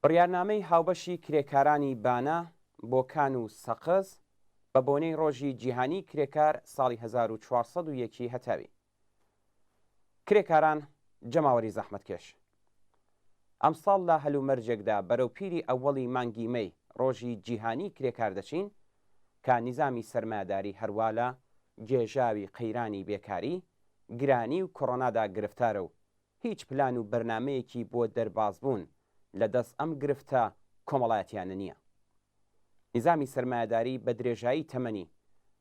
بڕیارنامەی هاوبەشی کرێکارانی بانە بۆکان و سەقز بە بۆنەی ڕۆژی جیهانی کرێکار ساڵی 1401 هەتاوی. کرێکاران جەماوەری زەحمەتکێش ئەم ساڵ لە هەلومەرجێکدا بەرەو پیری ئەوەڵی مانگی مەی ڕۆژی جیهانی کرێکار دەچین کە نیزامی سەرمایه‌داری هەروە لە گێژاوی قەیرانی بێکاری، گرانی و کۆڕۆنادا گرفتارە و هیچ پلان و بەرنمەیەکی بۆ دەربازبوون لە دەست ئەم گرفتە کۆمەڵایەتیانە نییە. نیزامی سەرمایه‌داری بە درێژایی تەمەنی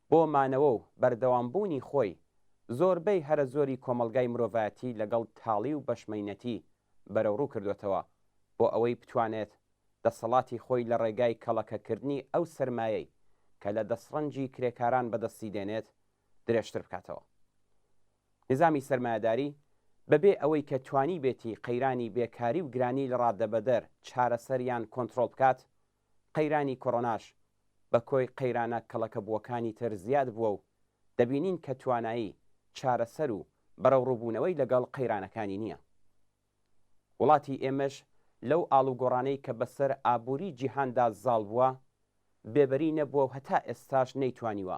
بۆ مانەوە و بەردەوامبوونی خۆی زۆربەی هەرە زۆری کۆمەلگای مرۆڤایەتی لەگەڵ تاڵی و بەشمەینەتی بەرەوڕوو کردوێتەوە بۆ ئەوەی بتوانێت دەسەڵاتی خۆی لە ڕێگای کەڵەکەکردنی ئەو سەرمایەی کە لە دەستڕەنجی کرێکاران بەدەستی دێنێت درێژتر بکاتەوە. نظامی سەرمایه‌داری بەبێ ئەوەی کە توانی بێتی قەیرانی بێکاری و گرانی لە ڕادەبەدەر چارەسەریان کۆنتترۆل بکات، قەیرانی کۆڕۆناش بە کۆی قەیرانە کەڵەکە بووەکانی تر زیاد بووە و دەبینین کە توانایی چارەسەر و بەرەوڕووبوونەوەی لەگەڵ قەیرانەکانی نییە. وڵاتی ئێمەش لەو ئاڵوگۆڕانەی کە بەسەر ئابووری جیهاندا زاڵ بووە بێبەری نەبووە و هەتا ئێستاش نەیتوانیوە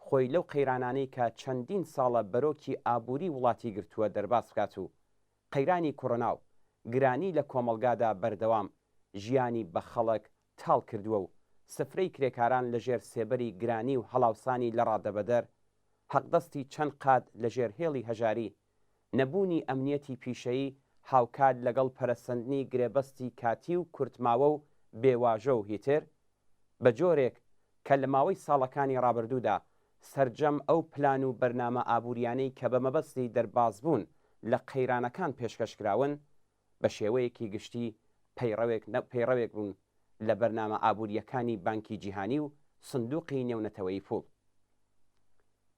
خۆی لەو قەیرانانەی کە چەندین ساڵە بەرۆکی ئابووری وڵاتی گرتووە دەرباز بکات و قەیرانی کۆڕۆنا و گرانی لە کۆمەلگادا بەردەوام ژیانی بە خەڵک تاڵ کردووە و سفرەی کرێکاران لەژێر سێبەری گرانی و هەڵاوسانی لە ڕادەبەدەر، حەقدەستی چەند قات لە ژێرهێڵی هەژاری، نەبوونی ئەمنیەتی پیشەیی هاوکات لەگەڵ پەرەسەندنی گرێبەستی کاتی و کورتماوە و بێواژە و هیتر بە جۆرێک کە لە ماوەی ساڵەکانی ڕابردوودا سەرجەم ئەو پلان و بەرنامە ئابوووریانەی کە بە مەبەستی دەربازبوون لە قەیرانەکان پێشکەشکراون بە شێوەیەکی گشتی پەیڕەوێک بوون لە بەرنامە ئابوووریەکانی بانکی جیهانی و سندوقی نێونەتەوەی پوڵ.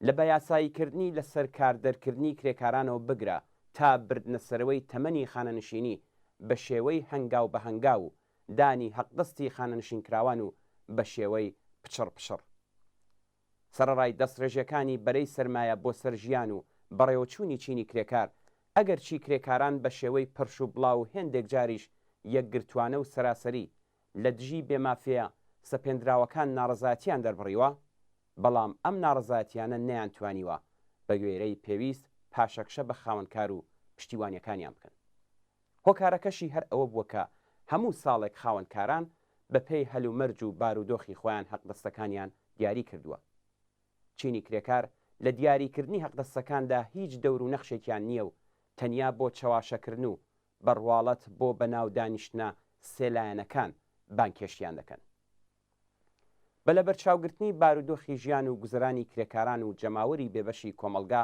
لە بەیاساییکردنی لەسەر کاردەرکردنی کرێکارانەوە بگرە تا بردنەسەرەوەی تەمەنی خانەنشینی بە شێوەی هەنگاو بە هەنگاو و دانی حەقدەستی خانەنشینکراوان و بە شێوەی پچڕ پشڕ. سەرەڕای دەستڕێژەکانی بەرەی سەرمایە بۆ سەر ژیان و بەڕێوەچوونی چینی کرێکار ئەگەر چی کرێکاران بە شێوەی پرش و بڵاو هێندێک جاریش یەکگرتوانە و سەراسەری لە دژی بێمافەیە سەپێنراوەکان ناڕەزایەتیان دەربڕیوە، بەڵام ئەم ناڕەزایەتیانە نەیانتوانیوە بە گوێرەی پێویست پاشەکشە بە خاوەنکار و پشتیوانیەکانیان بکەن. هۆکارەکەشی هەر ئەوە بووە کە هەموو ساڵێک خاوەنکاران بە پێی هەلومەرج و بارودۆخی خۆیان حەقدەستەکانیان دیاری کردووە. چینی کرێکار لە دیاریکردنی حەقدەستەکاندا هیچ دەور و نەخشێکیان نییە و تەنیا بۆ چەواشەکردن و بەڕواڵەت بۆ بەناو دانیشتنە سێلایەنەکان بانکێشتیان دەکەن. بە لە بەرچاوگرتنی بارودۆخی ژیان و گوزەرانی کرێکاران و جەماوەری بێبەشی کۆمەلگا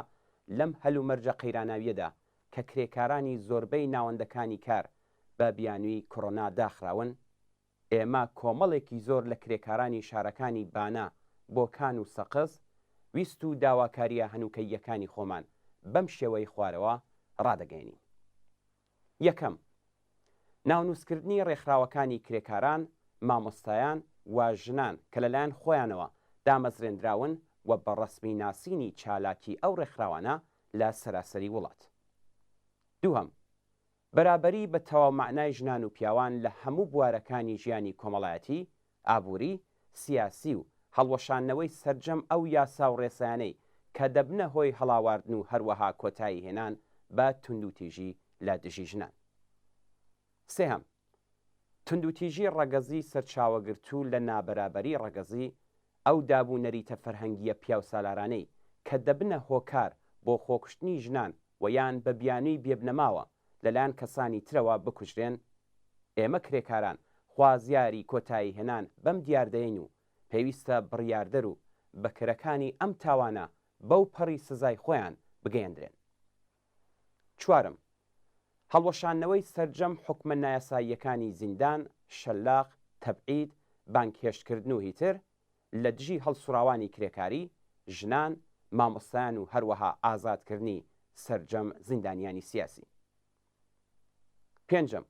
لەم هەلومەرجە قەیراناویەدا کە کرێکارانی زۆربەی ناوەندەکانی کار بە بیانووی کۆڕۆنا داخراون، ئێمە کۆمەڵێکی زۆر لە کرێکارانی شارەکانی بانە بۆکان و سەقز ویست و داواکاریە هەنووکەیەکانی خۆمان بەم شێوەی خوارەوە ڕادەگەێنین. یەکەم، ناونووسکردنی ڕێکخراوەکانی کرێکاران، مامۆستایان و ژنان کە لەلایەن خۆیانەوە دامەزرێنراون و بە ڕەسمی ناسینی چالاکی ئەو ڕێکخراوانە لە سەراسەری وڵات. دووهەم، بەرابەری بە تەواو معنای ژنان و پیاوان لە هەموو بوارەکانی ژیانی کۆمەڵایەتی، ئابووری، سیاسی و هەڵوەشانەوەی سەرجەم ئەو یاسا و ڕێسایانەی کە دەبنە هۆی هەڵاواردن و هەروەها کۆتایی هێنان بە توندوتیژی لە دژی ژنان. سێهەم، توندوتیژی ڕەگەزی سەرچاوەگرتوو لە نابەرابەری ڕەگەزی ئەو دابوو نەریتە فەرهەنگیە پیا و سالارانەی کە دەبنە هۆکار بۆ خۆکشتنی ژنان و یان بە بیانووی بێبنەماوە لەلایەن کەسانی ترەوە بکوژرێن. ئێمە کرێکاران خوازیاری کۆتایی هێنان بەم دیاردەین و پێویستە بڕیاردەر و بەکرەکانی ئەم تاوانە بەو پەڕی سزای خۆیان بگەیەندرێن. چوارم، هەڵوەشانەوەی سەرجەم حکومە نایاساییەکانی زیندان، شەلاق، تەبعید، بانکهێشتکردن و هیتر لە دژی هەڵسوراوانی کرێکاری، ژنان، مامۆستایان و هەروەها ئازادکردنی سەرجەم زیندانیانی سیاسی. پێنجەم،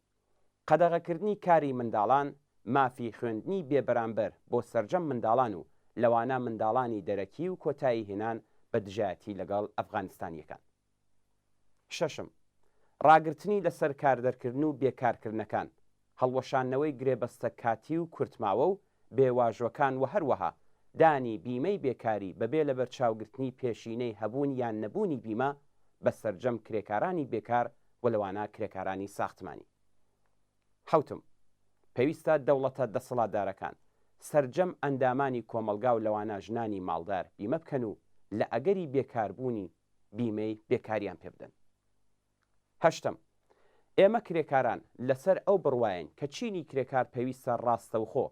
قەدەغەکردنی کاری منداڵان، مافی خوێندنی بێبەرامبەر بۆ سەرجەم منداڵان و لەوانە منداڵانی دەرەکی و کۆتایی هێنان بە دژایەتی لەگەڵ ئەفغانستانیەکان. شەشم، ڕاگررتنی لەسەر کاردەرکردن و بێکارکردنەکان، هەڵوەشانەوەی گرێبەستە کاتی و کورتماوە و بێواژوەکان و هەروەها دانی بیمەی بێکاری بەبێ لە بەرچاوگرتنی پێشینەی هەبوون یان نەبوونی بیمە بە سەرجەم کرێکارانی بێکار و لەوانە کرێکارانی ساختمانی. حوتم، پێویستە دەوڵەتە دەسەڵاتدارەکان سەرجەم ئەندامانی کۆمەلگا و لەوانە ژنانی ماڵدار بیمە بکەن و لە ئەگەری بێکاربوونی بیمەی بێکاریان پێ بدەن. هەشتم، ئێمە کرێکاران لەسەر ئەو بڕواین کە چینی کرێکار پێویستە ڕاستەوخۆ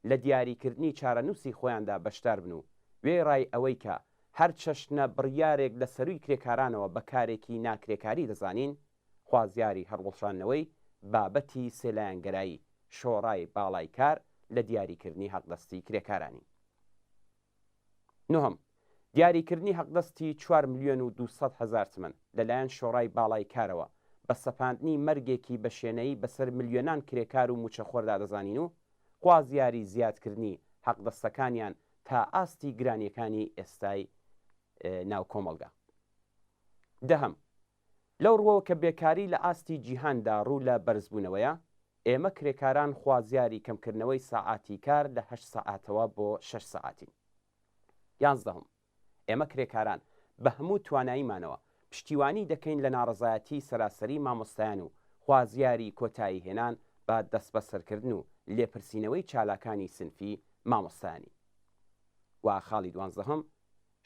لە دیاریکردنی چارەنووسی خۆیاندا بەشدار بن و وێ ڕای ئەوەی کە هەر چەشنە بڕیارێک لە سەروی کرێکارانەوە بەکارێکی ناکرێکاری دەزانین، خوازیاری هەڕوەشانەوەی بابەتی سێلایەنگەرایی شۆڕای باڵای کار لە دیاریکردنی حەقدەستی کرێکارانی. نهم، دیاریکردنی حەقدەستی 4,200,000 تمەن لەلایەن شۆڕای باڵای کارەوە بە سەپاندنی مەرگێکی بە شوێنەی بەسەر ملیۆنان کرێکار و موچەخۆردا دەزانین و خوازیاری زیادکردنی حەقدەستەکانیان تا ئاستی گرانیەکانی ئێستای ناو کۆمەلگا. دەهم، لەو ڕوەوە کە بێکاری لە ئاستی جیهاندا ڕوو لە بەرزبوونەوەیە، ئێمە کرێکاران خوازیاری کەمکردنەوەی ساعاتی کار لە 8 ساعاتەوە بۆ 6 ساعاتین. 11، ئێمە کرێکاران بە هەموو تواناییمانەوە پشتیوانی دەکەین لە ناڕزایەتی سەراسەری مامۆستایان و خوازیاری کۆتایی هێنان بە دەست بەسەرکردن و لێپرسینەوەی چالاکانی سنفی مامۆستایانی. و خاڵی 12،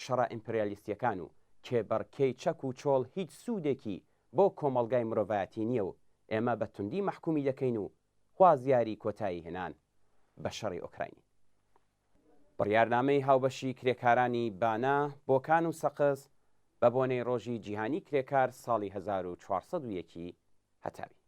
شەڕە ئیمپریالیستیەکان و کێبەڕکەی چەک و چۆڵ هیچ سوودێکی بۆ کۆمەلگای مرۆڤایەتی نییە و ئێمە بە توندی مەحکومی دەکەین و خوازیاری کۆتایی هێنان بە شەڕی ئۆکراینی. بڕیارنامەی هاوبەشی کرێکارانی بانا بۆکان و سەقز بە بۆنەی ڕۆژی جیهانی کرێکار ساڵی 1401 هەتاوی.